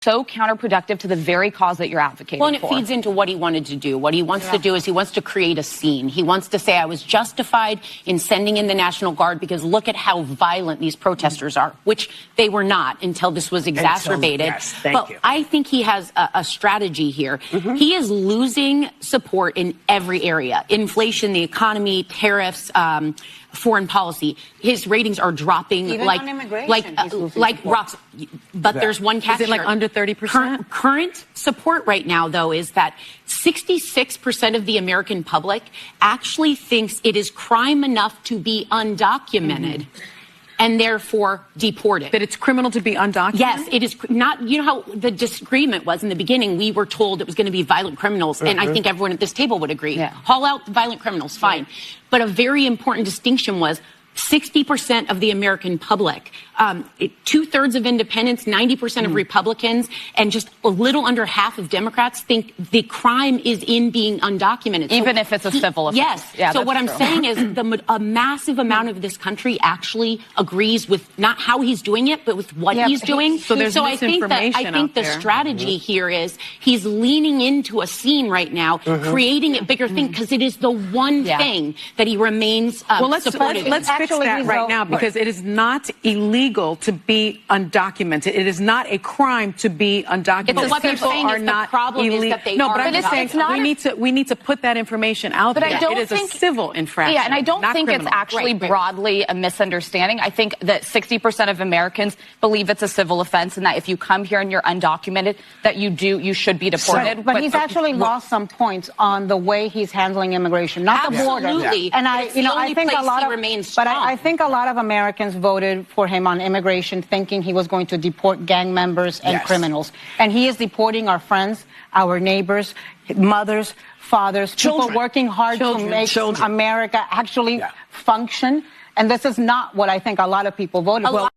so counterproductive to the very cause that you're advocating for. Well, and it feeds into what he wanted to do. What he wants to do is he wants to create a scene. He wants to say, I was justified in sending in the National Guard because look at how violent these protesters are, which they were not until this was exacerbated. Yes, thank you. I think he has a strategy here. He is losing support in every area. Inflation, the economy, tariffs, foreign policy. His ratings are dropping. Even like on immigration, like rocks. But there's one catch. Is it like here. under 30%? Current support right now, though, is that 66% of the American public actually thinks it is crime enough to be undocumented. And therefore deported. That it's criminal to be undocumented? Yes, it is not. You know how the disagreement was in the beginning? We were told it was going to be violent criminals, and I think everyone at this table would agree. Haul out the violent criminals, fine. But a very important distinction was 60% of the American public, 2/3 of independents, 90% of Republicans, and just a little under half of Democrats think the crime is in being undocumented. Even if it's a civil offense. Yes. Yeah, so what I'm true. saying is a massive amount of this country actually agrees with not how he's doing it, but with what he's doing. So there's I think the strategy here is he's leaning into a scene right now, creating a bigger thing, because it is the one thing that he remains supportive in. Let's fix that right now, because it is not illegal to be undocumented. It is not a crime to be undocumented. But what they're saying is the problem is that they no, are. but I'm just saying we need to put that information out there. I don't it is think, a civil infraction. Yeah, and I don't think criminal. it's actually broadly a misunderstanding. I think that 60% of Americans believe it's a civil offense, and that if you come here and you're undocumented, that you should be deported. But he's actually lost some points on the way he's handling immigration, not the border. Absolutely. And I think a lot of I think a lot of Americans voted for him on immigration, thinking he was going to deport gang members and criminals. And he is deporting our friends, our neighbors, mothers, fathers, people working hard to make America actually function. And this is not what I think a lot of people voted for.